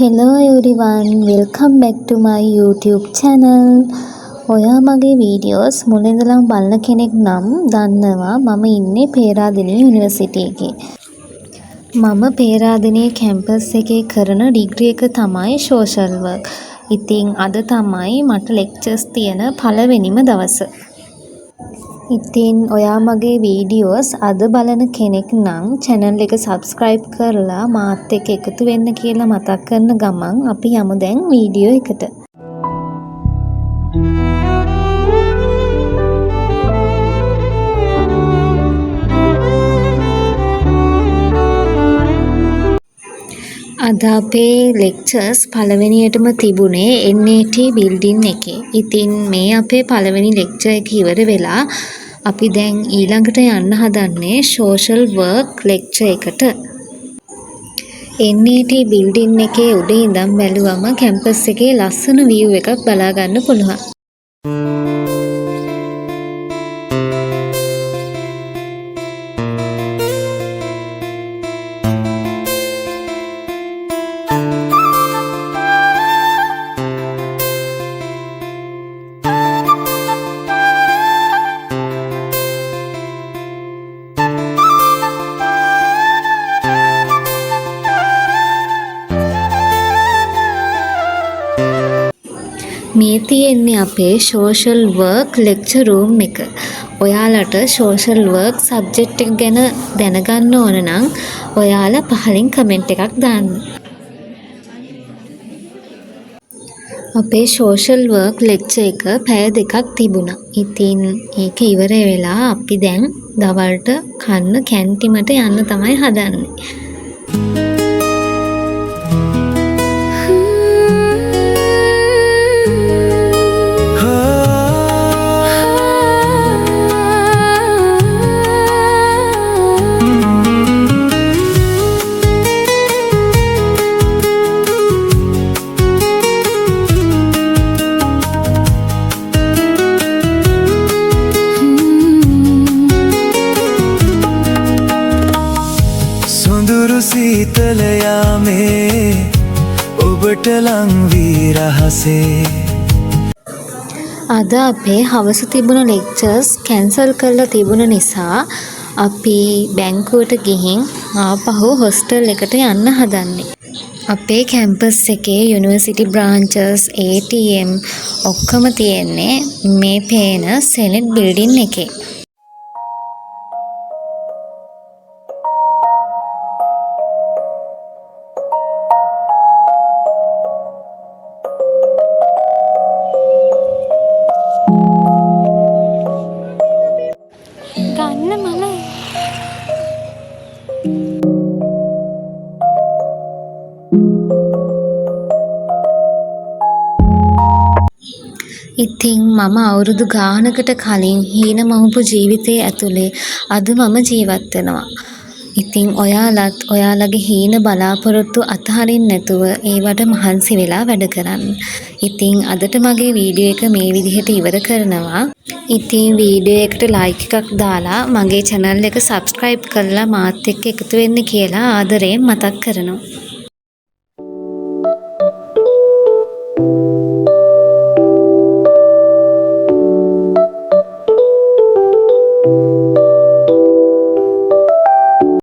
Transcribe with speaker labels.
Speaker 1: Hello everyone, welcome back to my YouTube channel. ඔයා මගේ videos මුලින් ඉඳලම බලන කෙනෙක් නම් දන්නවා මම ඉන්නේ පේරාදෙණිය යුනිවර්සිටි එකේ. මම පේරාදෙණිය කැම්පස් එකේ කරන ඩිග්‍රී එක තමයි social work. ඉතින් අද තමයි මට ලෙක්චර්ස් තියෙන පළවෙනිම දවස. ඉතින් ඔයා මගේ වීඩියෝස් අද බලන කෙනෙක් නම් channel එක subscribe කරලා මාත් එක්ක එකතු වෙන්න කියලා මතක් කරන ගමන් අපි යමු දැන් වීඩියෝ එකට. අද අපේ ලෙක්චර්ස් පළවෙනියටම තිබුණේ NAT building එකේ. ඉතින් මේ අපේ පළවෙනි ලෙක්චර් එක ඉවර වෙලා අපි දැන් ඊළඟට යන්න හදන්නේ social work lecture එකට. NAT building එකේ උඩ ඉඳන් බැලුවම කැම්පස් එකේ ලස්සන view එකක් බලා ගන්න පුළුවන්. මේ තියෙන්නේ අපේ social work lecture room එක. ඔයාලට social work subject එක ගැන දැනගන්න ඕන නම් ඔයාලා පහලින් comment එකක් දාන්න. අපේ social work lecture එක පැය දෙකක් තිබුණා. ඉතින් ඒක ඉවර වෙලා අපි දැන් දවල්ට කන්න කැන්ටිමට යන්න තමයි හදන්නේ.
Speaker 2: සීතල යාමේ ඔබට ලං වී රහසේ.
Speaker 1: අද අපේ හවස තිබුණ ලෙක්චර්ස් කැන්සල් කරලා තිබුණ නිසා අපි බැංකුවට ගිහින් ආපහු හොස්ටල් එකට යන්න හදන්නේ. අපේ කැම්පස් එකේ යුනිවර්සිටි බ්‍රාන්චස් ATM ඔක්කොම තියෙන්නේ මේ පේන සෙනෙට් බිල්ඩින් එකේ. ඉතින් මම අවුරුදු ගානකට කලින් හීන මවපු ජීවිතයේ ඇතුලේ අද මම ජීවත් වෙනවා. ඉතින් ඔයාලත් ඔයාලගේ හීන බලාපොරොත්තු අතහරින්න නැතුව ඒවට මහන්සි වෙලා වැඩ කරන්න. ඉතින් අදට මගේ වීඩියෝ එක මේ විදිහට ඉවර කරනවා. ඉතින් වීඩියෝ එකට ලයික් එකක් දාලා මගේ channel එක subscribe කරලා මාත් එක්ක එකතු වෙන්න කියලා ආදරයෙන් මතක් කරනවා.